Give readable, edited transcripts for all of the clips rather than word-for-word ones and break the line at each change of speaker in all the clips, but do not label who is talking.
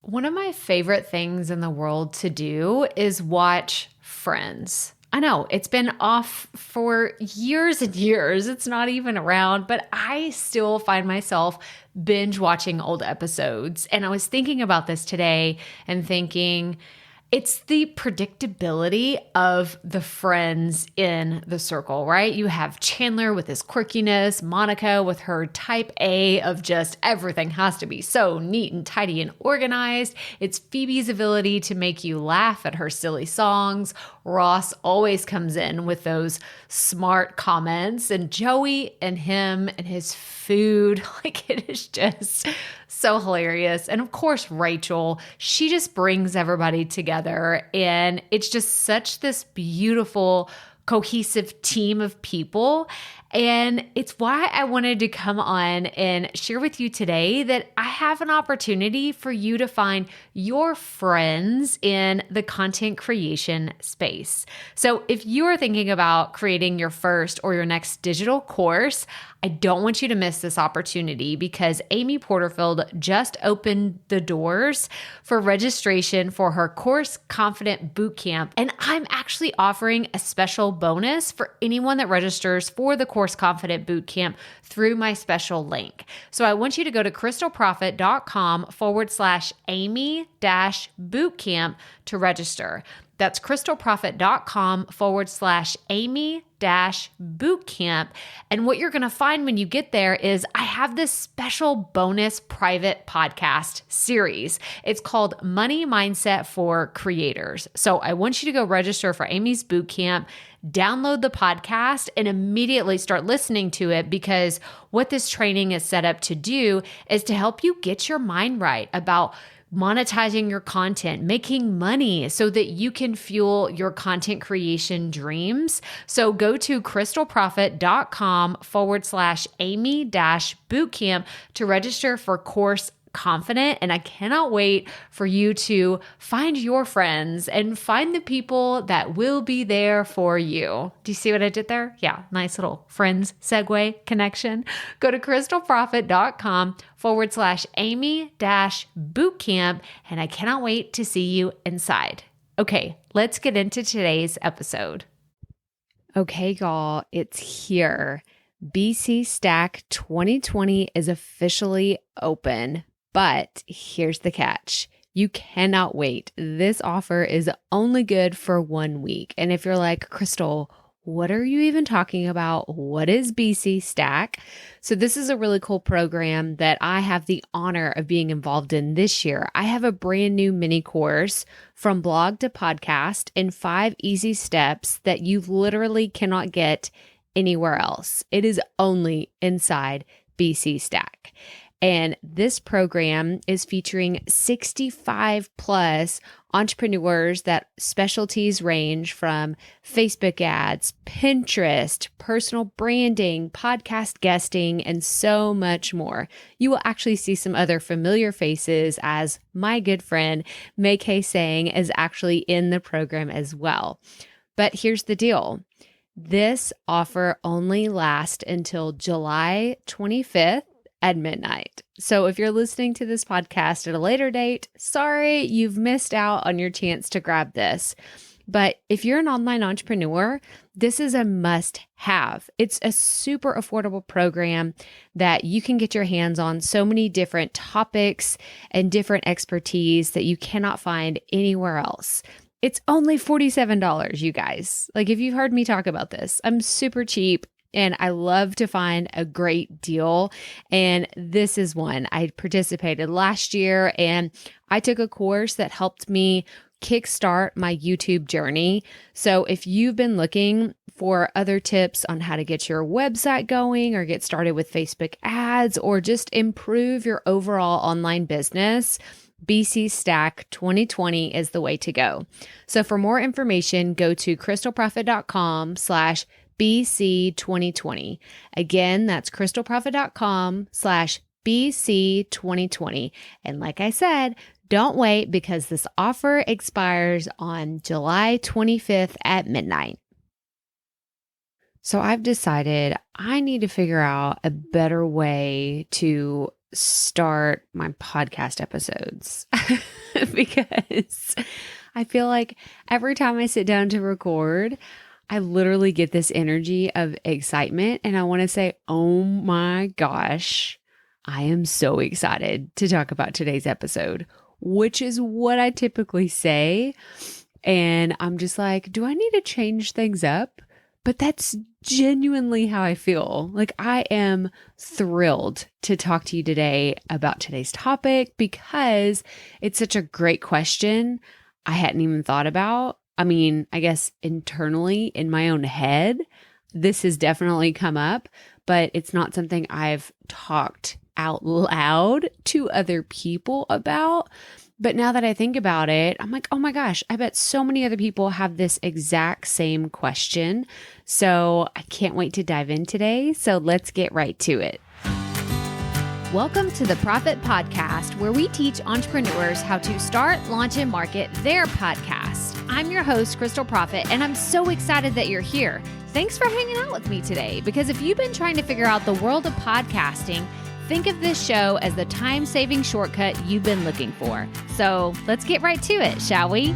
One of my favorite things in the world to do is watch Friends. I know it's been off for years and years. It's not even around, but I still find myself binge watching old episodes. And I was thinking about this today and thinking, it's the predictability of the friends in the circle, right? You have Chandler with his quirkiness, Monica with her type A of just everything has to be so neat and tidy and organized. It's Phoebe's ability to make you laugh at her silly songs. Ross always comes in with those smart comments, and Joey and him and his food, like it is just so hilarious. And of course, Rachel, she just brings everybody together, and it's just such this beautiful, cohesive team of people. And it's why I wanted to come on and share with you today that I have an opportunity for you to find your friends in the content creation space. So if you are thinking about creating your first or your next digital course, I don't want you to miss this opportunity because Amy Porterfield just opened the doors for registration for her Course Confident Bootcamp. And I'm actually offering a special bonus for anyone that registers for the Course Confident Bootcamp through my special link. So I want you to go to crystalprofit.com/Amy-bootcamp to register. That's crystalprofit.com/Amy-bootcamp. And what you're going to find when you get there is I have this special bonus private podcast series. It's called Money Mindset for Creators. So I want you to go register for Amy's Bootcamp, download the podcast, and immediately start listening to it, because what this training is set up to do is to help you get your mind right about monetizing your content, making money so that you can fuel your content creation dreams. So go to crystalprofit.com/Amy-bootcamp to register for Course Confident. And I cannot wait for you to find your friends and find the people that will be there for you. Do you see what I did there? Yeah, nice little friends segue connection. Go to crystalprofit.com/Amy-bootcamp. And I cannot wait to see you inside. Okay, let's get into today's episode. Okay, y'all, it's here. BC Stack 2020 is officially open. But here's the catch. You cannot wait. This offer is only good for 1 week. And if you're like, Crystal, what are you even talking about? What is BC Stack? So this is a really cool program that I have the honor of being involved in this year. I have a brand new mini course from blog to podcast in 5 easy steps that you literally cannot get anywhere else. It is only inside BC Stack. And this program is featuring 65 plus entrepreneurs that specialties range from Facebook ads, Pinterest, personal branding, podcast guesting, and so much more. You will actually see some other familiar faces, as my good friend May Kay Sang is actually in the program as well. But here's the deal. This offer only lasts until July 25th. At midnight. So if you're listening to this podcast at a later date, sorry, you've missed out on your chance to grab this. But if you're an online entrepreneur, this is a must-have. It's a super affordable program that you can get your hands on so many different topics and different expertise that you cannot find anywhere else. It's only $47, you guys. Like, if you've heard me talk about this, I'm super cheap. And I love to find a great deal. And this is one. I participated last year and I took a course that helped me kickstart my YouTube journey. So if you've been looking for other tips on how to get your website going or get started with Facebook ads or just improve your overall online business, BC Stack 2020 is the way to go. So for more information, go to crystalprofit.com/BC 2020. Again, that's crystalprofit.com/BC 2020. And like I said, don't wait because this offer expires on July 25th at midnight. So I've decided I need to figure out a better way to start my podcast episodes because I feel like every time I sit down to record, I literally get this energy of excitement and I want to say, oh my gosh, I am so excited to talk about today's episode, which is what I typically say. And I'm just like, do I need to change things up? But that's genuinely how I feel. Like I am thrilled to talk to you today about today's topic because it's such a great question I hadn't even thought about. I mean, I guess internally in my own head, this has definitely come up, but it's not something I've talked out loud to other people about. But now that I think about it, I'm like, oh my gosh, I bet so many other people have this exact same question. So I can't wait to dive in today. So let's get right to it. Welcome to the Profit Podcast, where we teach entrepreneurs how to start, launch, and market their podcast. I'm your host, Crystal Profit, and I'm so excited that you're here. Thanks for hanging out with me today, because if you've been trying to figure out the world of podcasting, think of this show as the time-saving shortcut you've been looking for. So let's get right to it, shall we?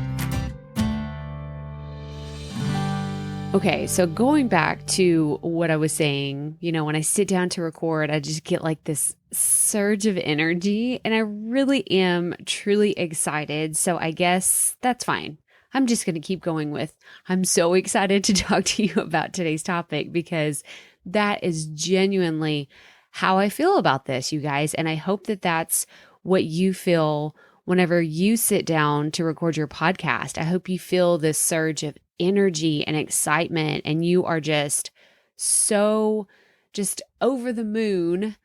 Okay, so going back to what I was saying, when I sit down to record, I just get like this surge of energy and I really am truly excited. So I guess that's fine. I'm just going to keep going with, I'm so excited to talk to you about today's topic because that is genuinely how I feel about this, you guys. And I hope that that's what you feel whenever you sit down to record your podcast. I hope you feel this surge of energy and excitement and you are just so over the moon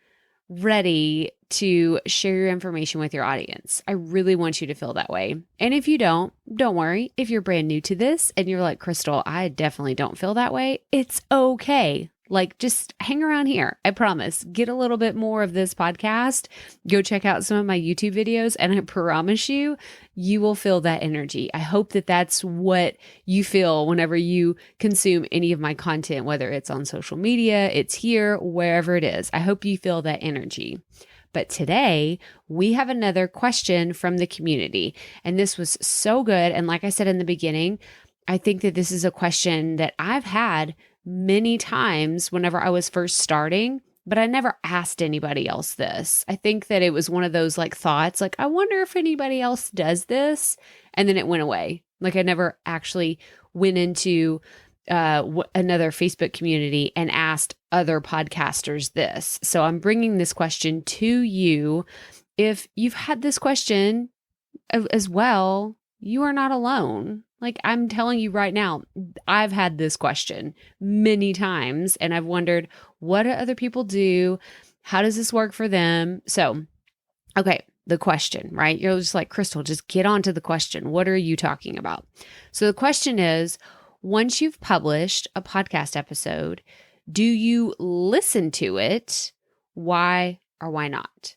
ready to share your information with your audience. I really want you to feel that way. And if you don't worry. If you're brand new to this and you're like, Crystal, I definitely don't feel that way, it's okay. Like, just hang around here. I promise. Get a little bit more of this podcast. Go check out some of my YouTube videos, and I promise you, you will feel that energy. I hope that that's what you feel whenever you consume any of my content, whether it's on social media, it's here, wherever it is. I hope you feel that energy. But today, we have another question from the community, and this was so good. And like I said in the beginning, I think that this is a question that I've had many times whenever I was first starting, but I never asked anybody else this. I think that it was one of those thoughts, I wonder if anybody else does this. And then it went away. I never actually went into another Facebook community and asked other podcasters this. So I'm bringing this question to you. If you've had this question as well, you are not alone. I'm telling you right now, I've had this question many times and I've wondered, what do other people do? How does this work for them? So, okay, the question, right? You're just like, Crystal, just get on to the question. What are you talking about? So the question is, once you've published a podcast episode, do you listen to it? Why or why not?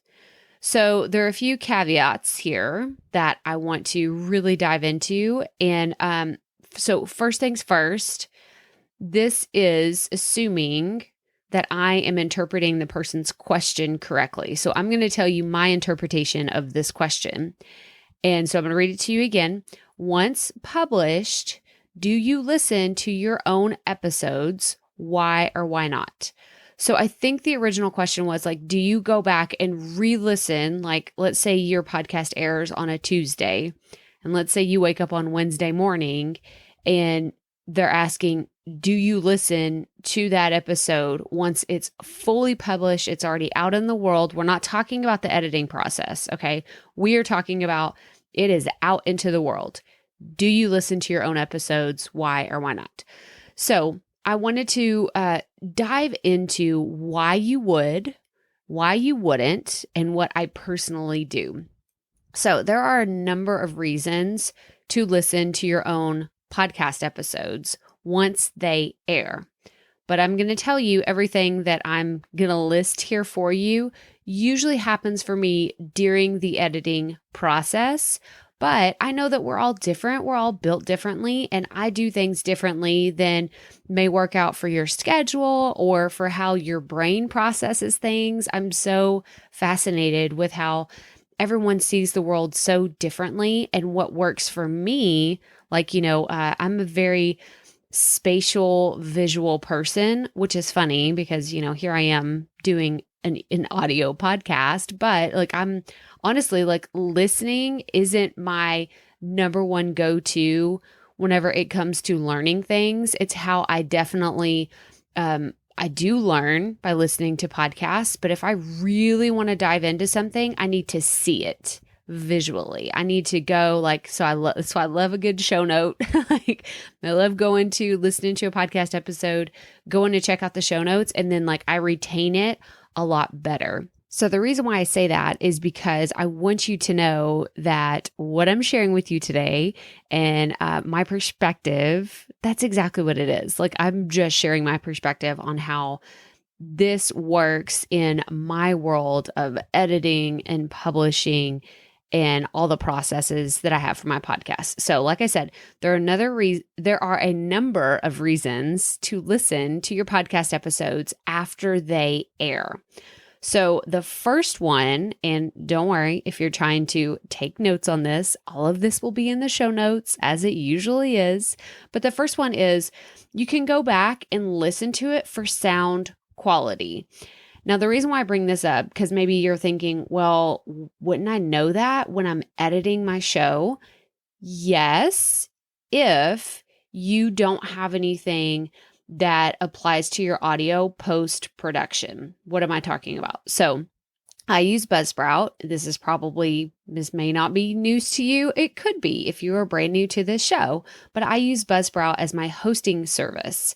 So there are a few caveats here that I want to really dive into. And so first things first, this is assuming that I am interpreting the person's question correctly. So I'm going to tell you my interpretation of this question. And so I'm going to read it to you again. Once published, do you listen to your own episodes? Why or why not? So I think the original question was do you go back and re-listen? Let's say your podcast airs on a Tuesday, and let's say you wake up on Wednesday morning and they're asking, do you listen to that episode once it's fully published? It's already out in the world. We're not talking about the editing process, okay? We are talking about it is out into the world. Do you listen to your own episodes? Why or why not? So I wanted to dive into why you would, why you wouldn't, and what I personally do. So there are a number of reasons to listen to your own podcast episodes once they air. But I'm going to tell you everything that I'm going to list here for you usually happens for me during the editing process, But I know that we're all different. We're all built differently, and I do things differently than may work out for your schedule or for how your brain processes things. I'm so fascinated with how everyone sees the world so differently and what works for me. Like, I'm a very spatial visual person, which is funny because, here I am doing an audio podcast, but like I'm honestly like listening isn't my number one go-to whenever it comes to learning things. It's how I definitely I do learn by listening to podcasts, but if I really want to dive into something, I need to see it visually. I need to go so I love a good show note. Like I love listening to a podcast episode, going to check out the show notes, and then I retain it a lot better. So the reason why I say that is because I want you to know that what I'm sharing with you today and my perspective, that's exactly what it is. Like I'm just sharing my perspective on how this works in my world of editing and publishing and all the processes that I have for my podcast. So like I said, there are a number of reasons to listen to your podcast episodes after they air. So the first one, and don't worry if you're trying to take notes on this, all of this will be in the show notes as it usually is. But the first one is you can go back and listen to it for sound quality. Now, the reason why I bring this up, because maybe you're thinking, well, wouldn't I know that when I'm editing my show? Yes, if you don't have anything that applies to your audio post-production. What am I talking about? So I use Buzzsprout. This may not be news to you. It could be if you are brand new to this show, but I use Buzzsprout as my hosting service.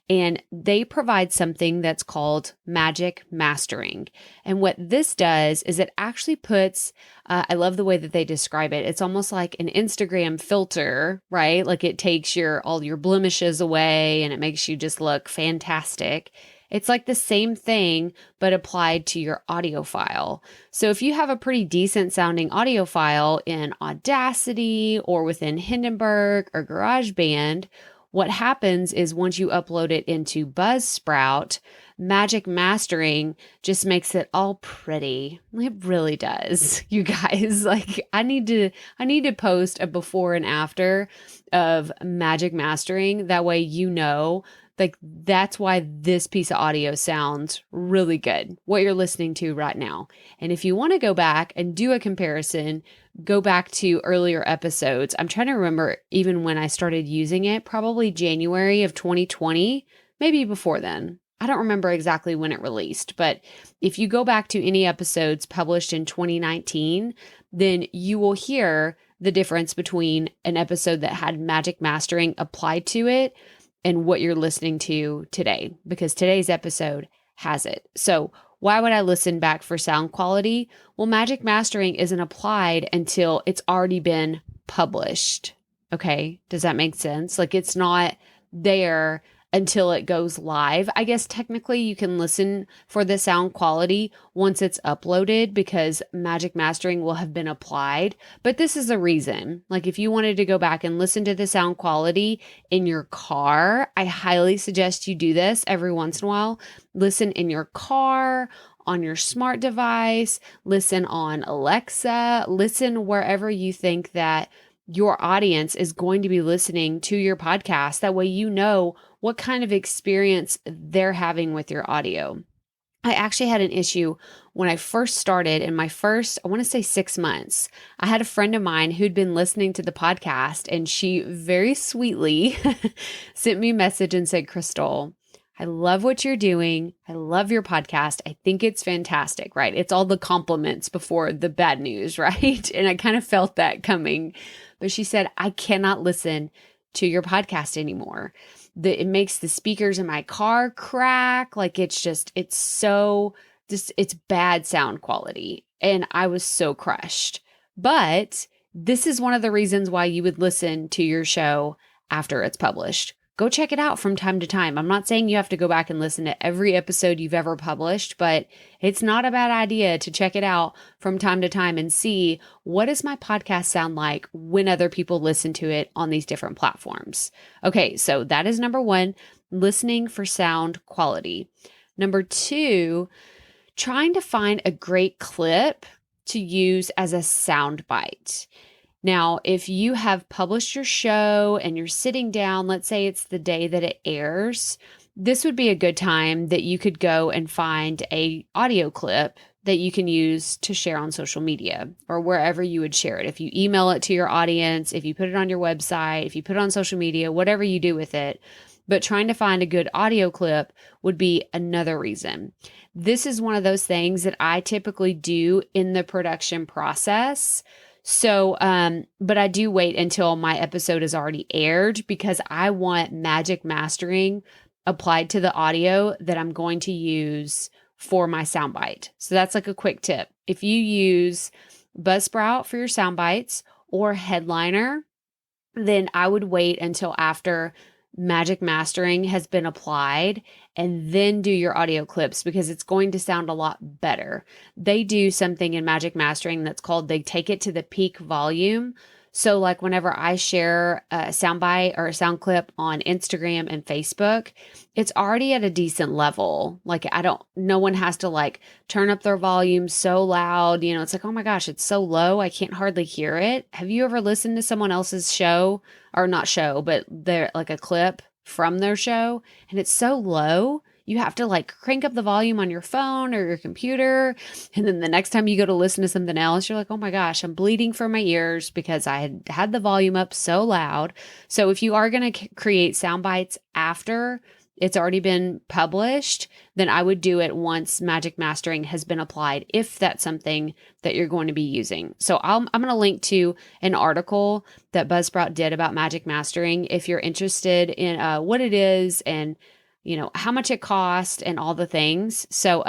And they provide something that's called magic mastering. And what this does is it actually puts, I love the way that they describe it. It's almost like an Instagram filter, right? Like it takes all your blemishes away and it makes you just look fantastic. It's like the same thing, but applied to your audio file. So if you have a pretty decent sounding audio file in Audacity or within Hindenburg or GarageBand, what happens is once you upload it into Buzzsprout, magic mastering just makes it all pretty. It really does. You guys, I need to post a before and after of magic mastering. That way, that's why this piece of audio sounds really good, what you're listening to right now. And if you want to go back and do a comparison, go back to earlier episodes. I'm trying to remember even when I started using it, probably January of 2020, maybe before then. I don't remember exactly when it released, but if you go back to any episodes published in 2019, then you will hear the difference between an episode that had magic mastering applied to it and what you're listening to today, because today's episode has it. So why would I listen back for sound quality? Well, magic mastering isn't applied until it's already been published. Okay. Does that make sense? It's not there until it goes live. I guess technically you can listen for the sound quality once it's uploaded because magic mastering will have been applied. But this is the reason. If you wanted to go back and listen to the sound quality in your car, I highly suggest you do this every once in a while. Listen in your car, on your smart device, listen on Alexa, listen wherever you think that your audience is going to be listening to your podcast. That way you know what kind of experience they're having with your audio. I actually had an issue when I first started in my first, I want to say 6 months. I had a friend of mine who'd been listening to the podcast and she very sweetly sent me a message and said, Crystal, I love what you're doing. I love your podcast. I think it's fantastic, right? It's all the compliments before the bad news, right? And I kind of felt that coming. But she said, I cannot listen to your podcast anymore. It makes the speakers in my car crack. It's bad sound quality. And I was so crushed. But this is one of the reasons why you would listen to your show after it's published. go check it out from time to time. I'm not saying you have to go back and listen to every episode you've ever published, but it's not a bad idea to check it out from time to time and see, what does my podcast sound like when other people listen to it on these different platforms? Okay, so that is number one, listening for sound quality. Number two, trying to find a great clip to use as a sound bite. Now, if you have published your show and you're sitting down, let's say it's the day that it airs, this would be a good time that you could go and find a audio clip that you can use to share on social media or wherever you would share it. If you email it to your audience, if you put it on your website, if you put it on social media, whatever you do with it, but trying to find a good audio clip would be another reason. This is one of those things that I typically do in the production process. So, but I do wait until my episode is already aired because I want magic mastering applied to the audio that I'm going to use for my soundbite. So that's like a quick tip. If you use Buzzsprout for your soundbites or Headliner, then I would wait until after magic mastering has been applied and then do your audio clips because it's going to sound a lot better. They do something in magic mastering that's called, they take it to the peak volume. So like whenever I share a soundbite or a sound clip on Instagram and Facebook, it's already at a decent level. Like no one has to like turn up their volume so loud. You know, it's like, oh my gosh, it's so low, I can't hardly hear it. Have you ever listened to someone else's show, or not show, but they're like a clip from their show, and it's so low? You have to like crank up the volume on your phone or your computer. And then the next time you go to listen to something else, you're like, oh my gosh, I'm bleeding from my ears because I had the volume up so loud. So if you are going to create sound bites after it's already been published, then I would do it once magic mastering has been applied, if that's something that you're going to be using. So I'm going to link to an article that Buzzsprout did about magic mastering if you're interested in what it is and how much it costs and all the things. So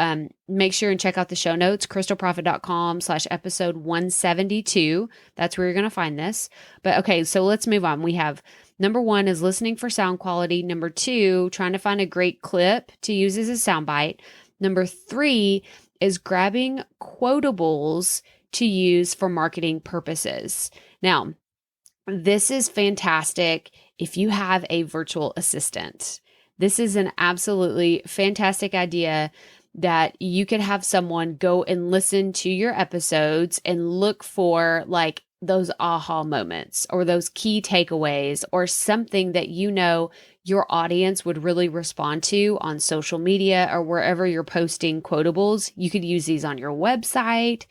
make sure and check out the show notes, crystalprofit.com/episode 172. That's where you're going to find this. But okay, so let's move on. We have number one is listening for sound quality. Number two, trying to find a great clip to use as a soundbite. Number three is grabbing quotables to use for marketing purposes. Now, this is fantastic if you have a virtual assistant. This is an absolutely fantastic idea that you could have someone go and listen to your episodes and look for like those aha moments or those key takeaways or something that your audience would really respond to on social media or wherever you're posting quotables. You could use these on your website.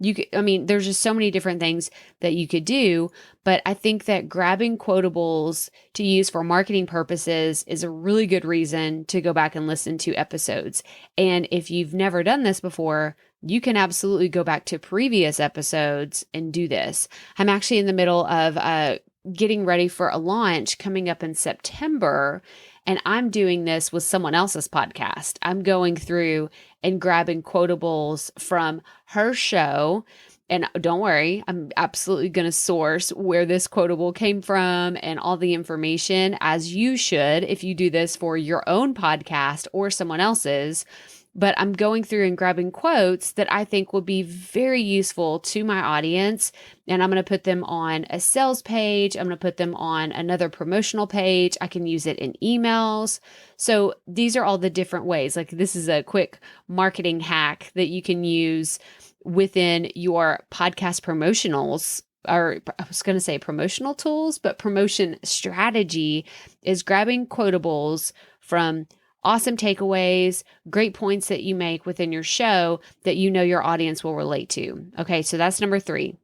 There's just so many different things that you could do, but I think that grabbing quotables to use for marketing purposes is a really good reason to go back and listen to episodes. And if you've never done this before, you can absolutely go back to previous episodes and do this. I'm actually in the middle of getting ready for a launch coming up in September, and I'm doing this with someone else's podcast. I'm going through and grabbing quotables from her show. And don't worry, I'm absolutely going to source where this quotable came from and all the information, as you should if you do this for your own podcast or someone else's. But I'm going through and grabbing quotes that I think will be very useful to my audience. And I'm going to put them on a sales page. I'm going to put them on another promotional page. I can use it in emails. So these are all the different ways. Like this is a quick marketing hack that you can use within your podcast promotionals, or I was going to say promotional tools, but promotion strategy is grabbing quotables from awesome takeaways, great points that you make within your show that your audience will relate to. Okay, so that's number three.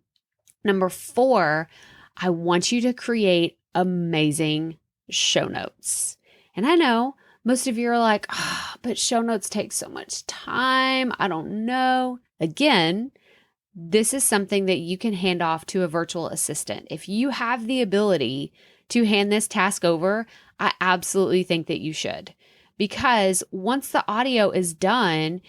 Number four, I want you to create amazing show notes. And I know most of you are like, but show notes take so much time. I don't know. Again, this is something that you can hand off to a virtual assistant. If you have the ability to hand this task over, I absolutely think that you should. Because once the audio is done,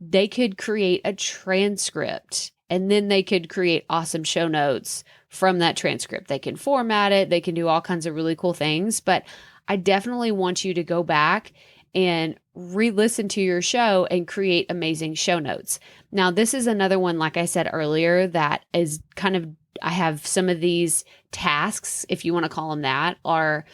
they could create a transcript and then they could create awesome show notes from that transcript. They can format it. They can do all kinds of really cool things. But I definitely want you to go back and re-listen to your show and create amazing show notes. Now, this is another one, like I said earlier, that is kind of, I have some of these tasks, if you want to call them that, are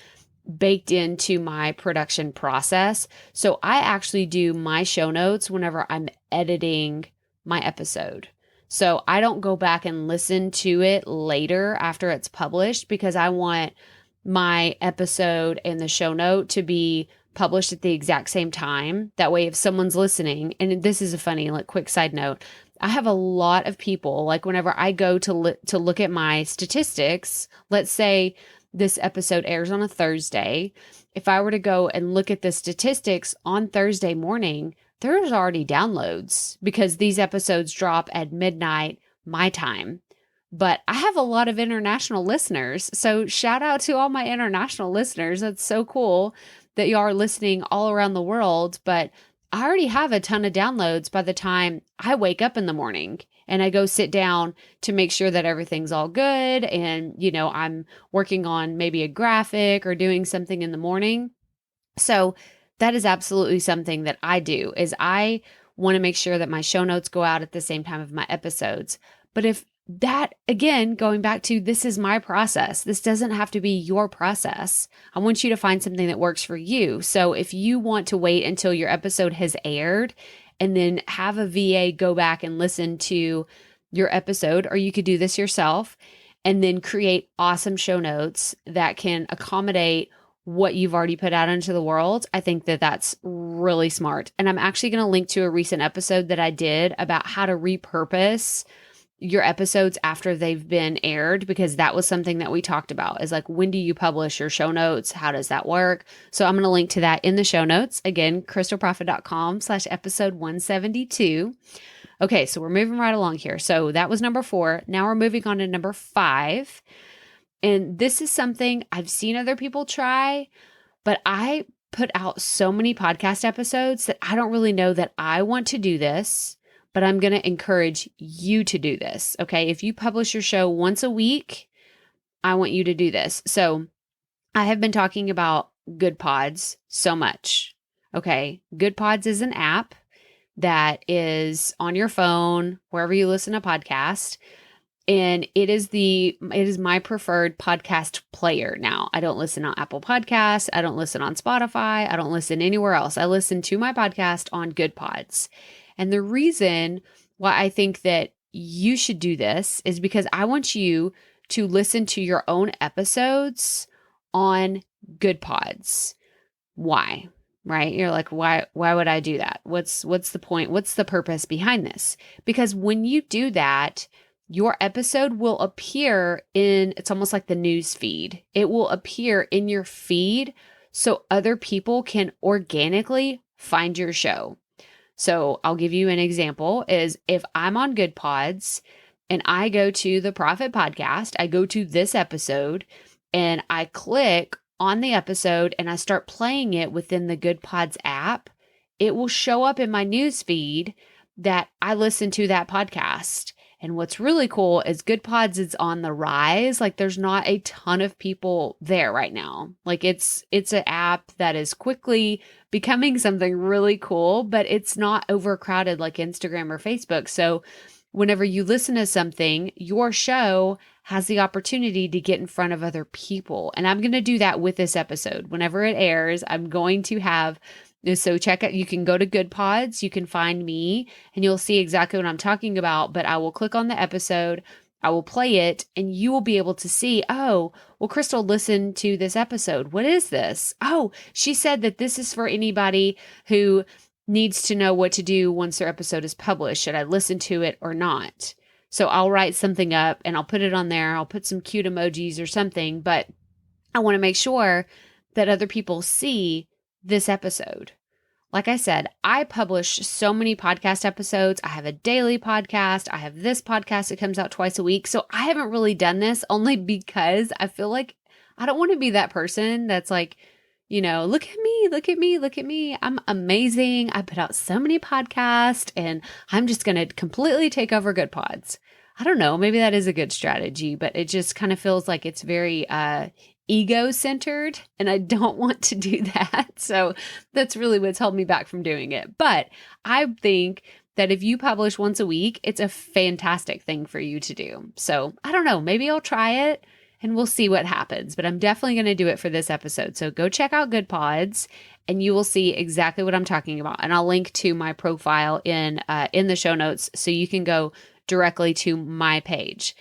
baked into my production process. So I actually do my show notes whenever I'm editing my episode. So I don't go back and listen to it later after it's published, because I want my episode and the show note to be published at the exact same time. That way, if someone's listening, and this is a funny, like, quick side note, I have a lot of people, like, whenever I go to look at my statistics, let's say this episode airs on a Thursday. If I were to go and look at the statistics on Thursday morning, there's already downloads because these episodes drop at midnight my time. But I have a lot of international listeners. So shout out to all my international listeners. That's so cool that y'all are listening all around the world. But I already have a ton of downloads by the time I wake up in the morning and I go sit down to make sure that everything's all good. And, you know, I'm working on maybe a graphic or doing something in the morning. So that is absolutely something that I do, is I want to make sure that my show notes go out at the same time of my episodes. But if that, again, going back to, this is my process, this doesn't have to be your process. I want you to find something that works for you. So if you want to wait until your episode has aired and then have a VA go back and listen to your episode, or you could do this yourself and then create awesome show notes that can accommodate what you've already put out into the world, I think that that's really smart. And I'm actually going to link to a recent episode that I did about how to repurpose your episodes after they've been aired, because that was something that we talked about, is like, when do you publish your show notes? How does that work? So I'm going to link to that in the show notes. Again, crystalprofit.com/episode 172. Okay, so we're moving right along here. So that was number 4. Now we're moving on to number 5. And this is something I've seen other people try, but I put out so many podcast episodes that I don't really know that I want to do this, but I'm going to encourage you to do this. Okay. If you publish your show once a week, I want you to do this. So I have been talking about Good Pods so much. Okay. Good Pods is an app that is on your phone, wherever you listen to podcasts. And it is my preferred podcast player now. I don't listen on Apple Podcasts. I don't listen on Spotify. I don't listen anywhere else. I listen to my podcast on Good Pods. And the reason why I think that you should do this is because I want you to listen to your own episodes on Good Pods. Why? Right? You're like, why would I do that? What's the point? What's the purpose behind this? Because when you do that, your episode will appear it's almost like the news feed. It will appear in your feed so other people can organically find your show. So I'll give you an example, is if I'm on Good Pods and I go to the Profit Podcast, I go to this episode and I click on the episode and I start playing it within the Good Pods app, it will show up in my news feed that I listened to that podcast. And what's really cool is Good Pods is on the rise. Like, there's not a ton of people there right now. Like, it's an app that is quickly becoming something really cool, but it's not overcrowded like Instagram or Facebook. So whenever you listen to something, your show has the opportunity to get in front of other people. And I'm going to do that with this episode. Whenever it airs, I'm going to have, so check out, you can go to Good Pods, you can find me, and you'll see exactly what I'm talking about, but I will click on the episode, I will play it, and you will be able to see, oh, well, Crystal listened to this episode. What is this? Oh, she said that this is for anybody who needs to know what to do once their episode is published. Should I listen to it or not? So I'll write something up and I'll put it on there. I'll put some cute emojis or something, but I want to make sure that other people see this episode. Like I said, I publish so many podcast episodes. I have a daily podcast. I have this podcast that comes out twice a week. So I haven't really done this only because I feel like I don't want to be that person that's like, you know, look at me, look at me, look at me. I'm amazing. I put out so many podcasts and I'm just going to completely take over Good Pods. I don't know. Maybe that is a good strategy, but it just kind of feels like it's very ego-centered, and I don't want to do that. So that's really what's held me back from doing it. But I think that if you publish once a week, it's a fantastic thing for you to do. So I don't know, maybe I'll try it and we'll see what happens, but I'm definitely going to do it for this episode. So go check out Good Pods and you will see exactly what I'm talking about. And I'll link to my profile in the show notes so you can go directly to my page.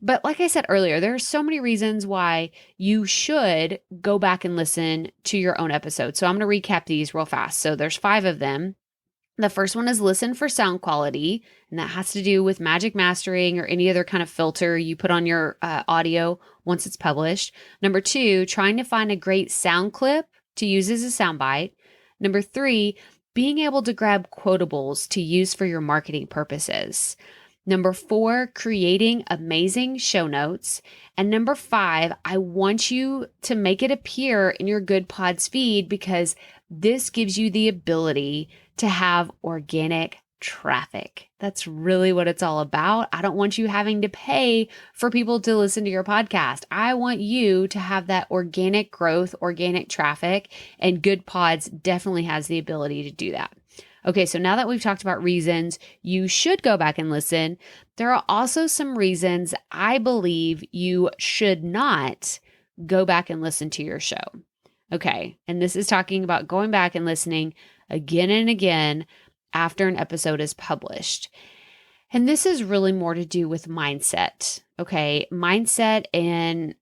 But like I said earlier, there are so many reasons why you should go back and listen to your own episode. So I'm going to recap these real fast. So there's 5 of them. The first one is listen for sound quality, and that has to do with magic mastering or any other kind of filter you put on your audio once it's published. Number 2, trying to find a great sound clip to use as a soundbite. Number 3, being able to grab quotables to use for your marketing purposes. Number 4, creating amazing show notes. And number 5, I want you to make it appear in your Good Pods feed because this gives you the ability to have organic traffic. That's really what it's all about. I don't want you having to pay for people to listen to your podcast. I want you to have that organic growth, organic traffic, and Good Pods definitely has the ability to do that. Okay, so now that we've talked about reasons you should go back and listen, there are also some reasons I believe you should not go back and listen to your show. Okay, and this is talking about going back and listening again and again after an episode is published. And this is really more to do with mindset, okay? Mindset and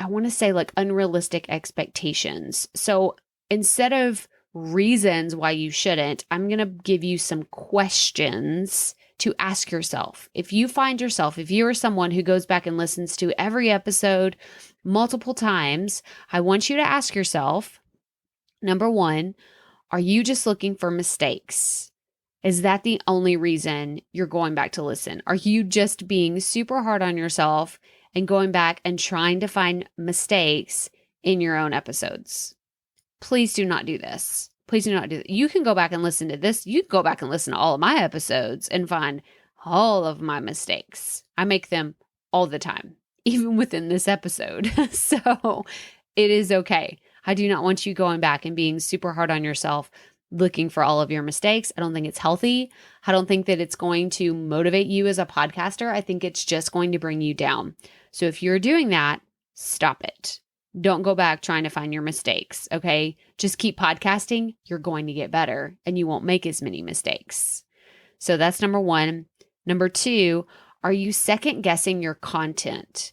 I want to say like unrealistic expectations. So instead of reasons why you shouldn't, I'm going to give you some questions to ask yourself. If you find yourself, if you are someone who goes back and listens to every episode multiple times, I want you to ask yourself, number 1, are you just looking for mistakes? Is that the only reason you're going back to listen? Are you just being super hard on yourself and going back and trying to find mistakes in your own episodes? Please do not do this. Please do not do that. You can go back and listen to this. You can go back and listen to all of my episodes and find all of my mistakes. I make them all the time, even within this episode. So it is okay. I do not want you going back and being super hard on yourself, looking for all of your mistakes. I don't think it's healthy. I don't think that it's going to motivate you as a podcaster. I think it's just going to bring you down. So if you're doing that, stop it. Don't go back trying to find your mistakes, okay? Just keep podcasting. You're going to get better and you won't make as many mistakes. So that's number 1. Number 2, are you second guessing your content?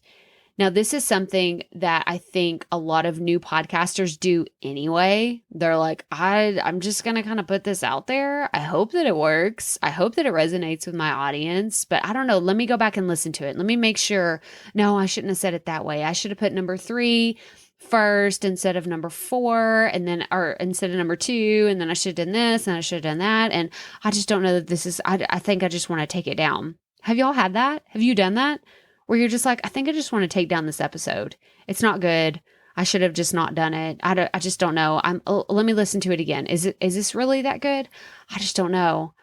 Now, this is something that I think a lot of new podcasters do anyway. They're like, I'm just going to kind of put this out there. I hope that it works. I hope that it resonates with my audience, but I don't know. Let me go back and listen to it. Let me make sure. No, I shouldn't have said it that way. I should have put number 3 first instead of number 4 and then, or instead of number 2. And then I should have done this and I should have done that. And I just don't know that this is, I think I just want to take it down. Have y'all had that? Have you done that? Where you're just like, I think I just want to take down this episode. It's not good. I should have just not done it. I just don't know. Let me listen to it again. Is this really that good? I just don't know.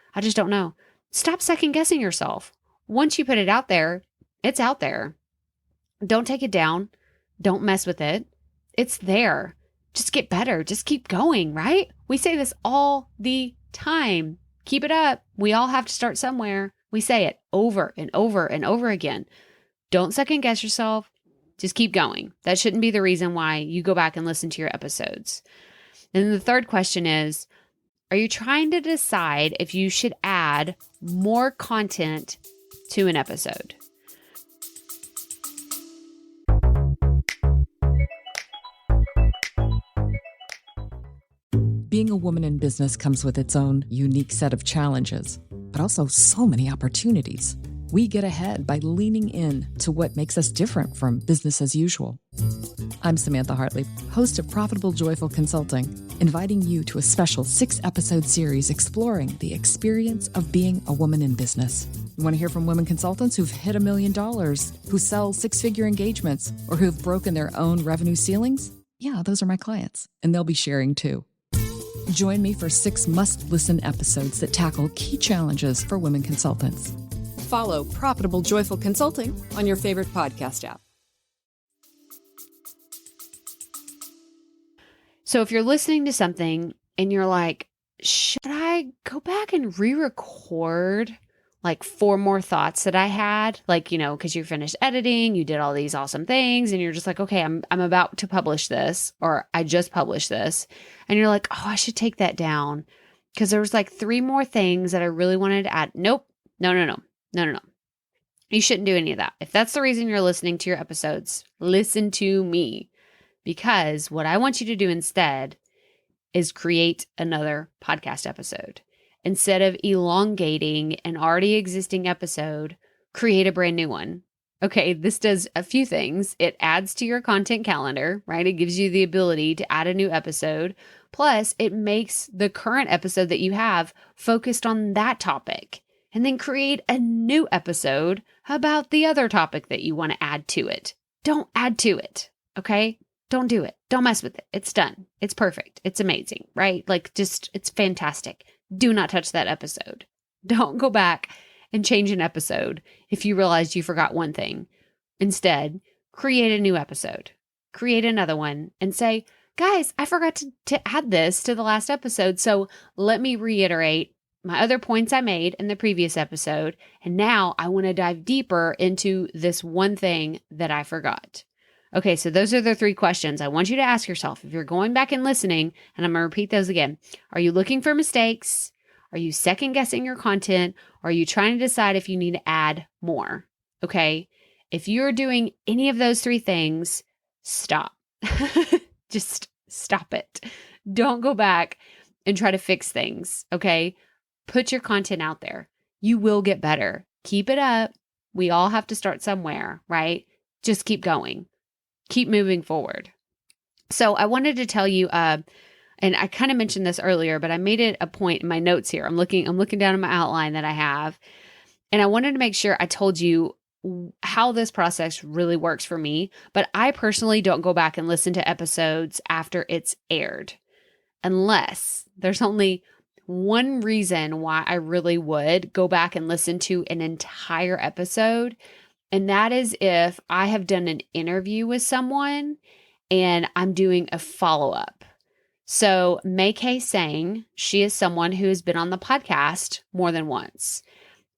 Stop second guessing yourself. Once you put it out there, it's out there. Don't take it down. Don't mess with it. It's there. Just get better. Just keep going, right? We say this all the time. Keep it up. We all have to start somewhere. We say it over and over and over again. Don't second guess yourself. Just keep going. That shouldn't be the reason why you go back and listen to your episodes. And then the third question is, are you trying to decide if you should add more content to an episode?
Being a woman in business comes with its own unique set of challenges, but also so many opportunities. We get ahead by leaning in to what makes us different from business as usual. I'm Samantha Hartley, host of Profitable Joyful Consulting, inviting you to a special 6-episode series exploring the experience of being a woman in business. You want to hear from women consultants who've hit $1 million, who sell 6-figure engagements, or who've broken their own revenue ceilings? Yeah, those are my clients, and they'll be sharing too. Join me for 6 must-listen episodes that tackle key challenges for women consultants.
Follow Profitable Joyful Consulting on your favorite podcast app.
So if you're listening to something and you're like, should I go back and re-record like 4 more thoughts that I had? Like, because you finished editing, you did all these awesome things, and you're just like, okay, I'm about to publish this, or I just published this. And you're like, oh, I should take that down because there was like 3 more things that I really wanted to add. Nope. No. You shouldn't do any of that. If that's the reason you're listening to your episodes, listen to me, because what I want you to do instead is create another podcast episode. Instead of elongating an already existing episode, create a brand new one. Okay, this does a few things. It adds to your content calendar, right? It gives you the ability to add a new episode. Plus, it makes the current episode that you have focused on that topic. And then create a new episode about the other topic that you want to add to it. Don't add to it, okay? Don't do it. Don't mess with it. It's done. It's perfect. It's amazing, right? Like it's fantastic. Do not touch that episode. Don't go back and change an episode if you realize you forgot one thing. Instead, create a new episode. Create another one and say, guys, I forgot to add this to the last episode. So let me reiterate my other points I made in the previous episode. And now I want to dive deeper into this one thing that I forgot. Okay, so those are the 3 questions I want you to ask yourself if you're going back and listening, and I'm going to repeat those again. Are you looking for mistakes? Are you second guessing your content? Or are you trying to decide if you need to add more? Okay, if you're doing any of those 3 things, stop. Just stop it. Don't go back and try to fix things, okay? Put your content out there. You will get better. Keep it up. We all have to start somewhere, right? Just keep going. Keep moving forward. So I wanted to tell you, and I kind of mentioned this earlier, but I made it a point in my notes here. I'm looking down at my outline that I have, and I wanted to make sure I told you how this process really works for me. But I personally don't go back and listen to episodes after it's aired, unless there's only one reason why I really would go back and listen to an entire episode. And that is if I have done an interview with someone and I'm doing a follow-up. So May Kay Sang, she is someone who has been on the podcast more than once.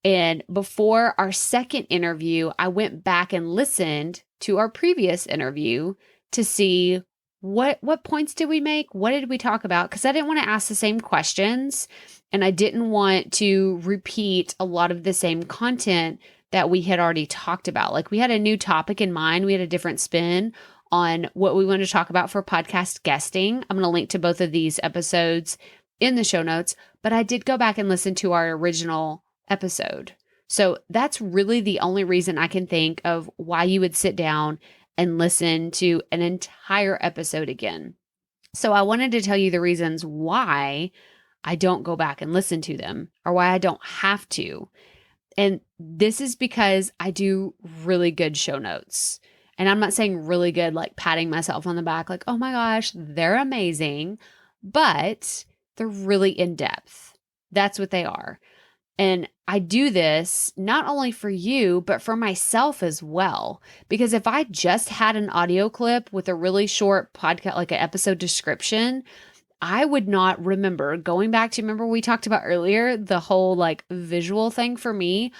And before our second interview, I went back and listened to our previous interview to see what points did we make? What did we talk about? Because I didn't want to ask the same questions, and I didn't want to repeat a lot of the same content that we had already talked about. Like, we had a new topic in mind. We had a different spin on what we wanted to talk about for podcast guesting. I'm going to link to both of these episodes in the show notes, but I did go back and listen to our original episode. So that's really the only reason I can think of why you would sit down and listen to an entire episode again. So I wanted to tell you the reasons why I don't go back and listen to them, or why I don't have to. And this is because I do really good show notes. And I'm not saying really good, like patting myself on the back, like, oh my gosh, they're amazing, but they're really in depth. That's what they are. And I do this not only for you, but for myself as well. Because if I just had an audio clip with a really short podcast, like an episode description, I would not remember going back to, remember we talked about earlier, the whole like visual thing for me.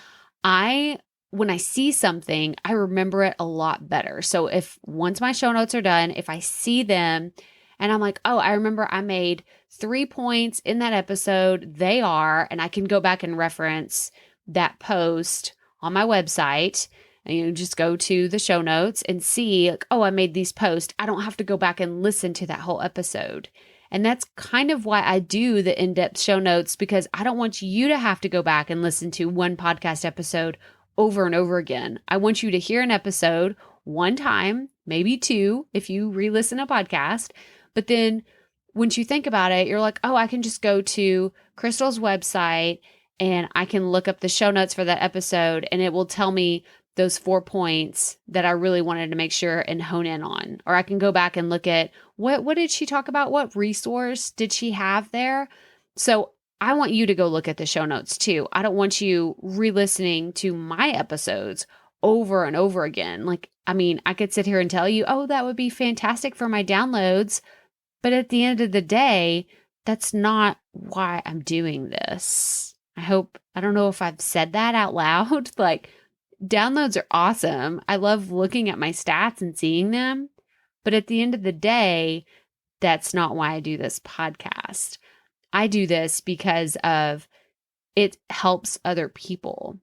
When I see something, I remember it a lot better. So once my show notes are done, if I see them and I'm like, oh, I remember I made 3 points in that episode, and I can go back and reference that post on my website, and just go to the show notes and see, like, oh, I made these posts. I don't have to go back and listen to that whole episode. And that's kind of why I do the in-depth show notes, because I don't want you to have to go back and listen to one podcast episode over and over again. I want you to hear an episode one time, maybe 2 if you re-listen a podcast. But then once you think about it, you're like, oh, I can just go to Crystal's website and I can look up the show notes for that episode, and it will tell me those 4 points that I really wanted to make sure and hone in on. Or I can go back and look at what did she talk about? What resource did she have there? So I want you to go look at the show notes too. I don't want you re-listening to my episodes over and over again. Like, I mean, I could sit here and tell you, oh, that would be fantastic for my downloads, But at the end of the day, that's not why I'm doing this. I don't know if I've said that out loud. Like, downloads are awesome. I love looking at my stats and seeing them. But at the end of the day, that's not why I do this podcast. I do this because of it helps other people,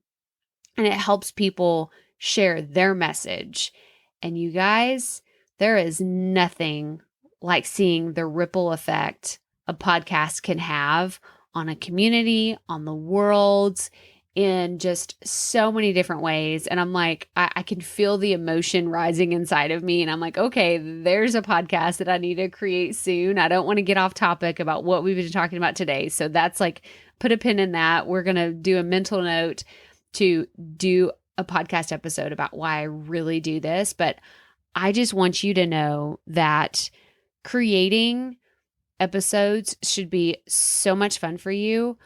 and it helps people share their message. And you guys, there is nothing like seeing the ripple effect a podcast can have on a community, on the world, in just so many different ways. And I'm like, I can feel the emotion rising inside of me. And I'm like, okay, there's a podcast that I need to create soon. I don't want to get off topic about what we've been talking about today. So that's like, put a pin in that. We're going to do a mental note to do a podcast episode about why I really do this. But I just want you to know that creating episodes should be so much fun for you.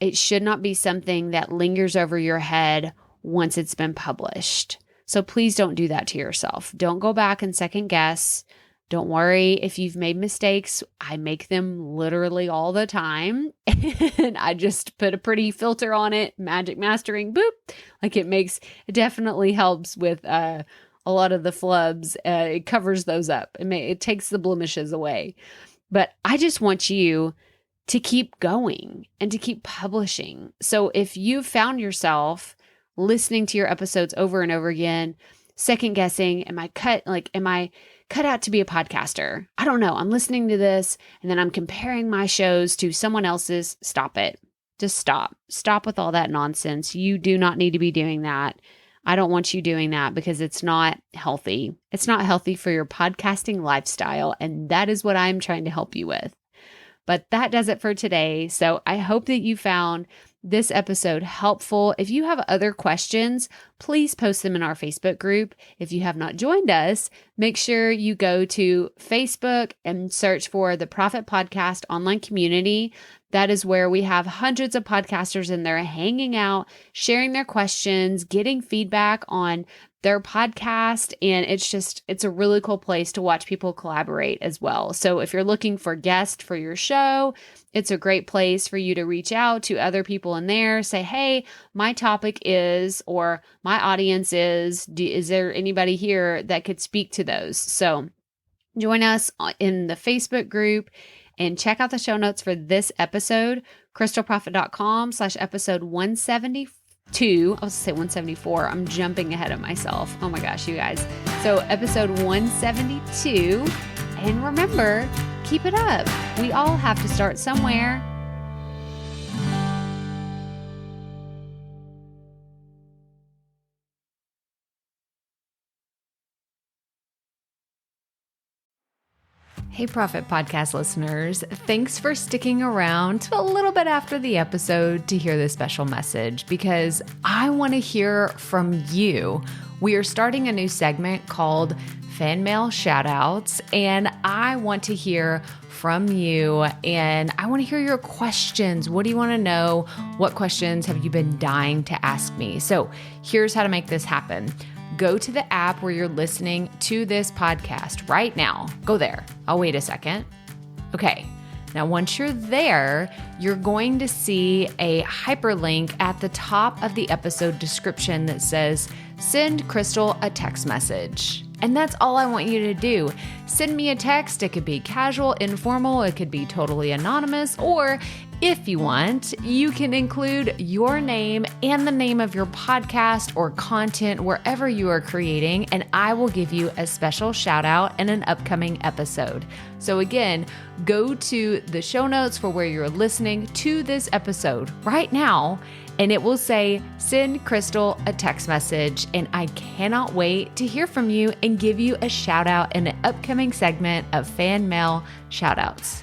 It should not be something that lingers over your head once it's been published. So please don't do that to yourself. Don't go back and second guess. Don't worry if you've made mistakes. I make them literally all the time. And I just put a pretty filter on it, magic mastering, boop. Like it definitely helps with a lot of the flubs. It covers those up. It takes the blemishes away. But I just want you to keep going and to keep publishing. So if you've found yourself listening to your episodes over and over again, second guessing, am I cut out to be a podcaster? I don't know. I'm listening to this and then I'm comparing my shows to someone else's. Stop it. Just stop. Stop with all that nonsense. You do not need to be doing that. I don't want you doing that because it's not healthy. It's not healthy for your podcasting lifestyle. And that is what I'm trying to help you with. But that does it for today. So I hope that you found this episode helpful. If you have other questions, please post them in our Facebook group. If you have not joined us, make sure you go to Facebook and search for the Profit Podcast online community. That is where we have hundreds of podcasters in there hanging out, sharing their questions, getting feedback on their podcast. And it's a really cool place to watch people collaborate as well. So if you're looking for guests for your show, it's a great place for you to reach out to other people in there. Say, hey, my topic is, or my audience is there anybody here that could speak to those? So join us in the Facebook group and check out the show notes for this episode, crystalprofit.com/episode 174. I was going to say 174. I'm jumping ahead of myself. Oh my gosh, you guys. So episode 172. And remember, keep it up. We all have to start somewhere. Hey, Profit Podcast listeners. Thanks for sticking around to a little bit after the episode to hear this special message because I want to hear from you. We are starting a new segment called Fan Mail Shoutouts, and I want to hear from you and I want to hear your questions. What do you want to know? What questions have you been dying to ask me? So here's how to make this happen. Go to the app where you're listening to this podcast right now. Go there. I'll wait a second. Okay. Now, once you're there, you're going to see a hyperlink at the top of the episode description that says, send Crystal a text message. And that's all I want you to do. Send me a text. It could be casual, informal. It could be totally anonymous. Or if you want, you can include your name and the name of your podcast or content wherever you are creating, and I will give you a special shout out in an upcoming episode. So again, go to the show notes for where you're listening to this episode right now, and it will say, send Crystal a text message. And I cannot wait to hear from you and give you a shout out in an upcoming segment of Fan Mail Shoutouts.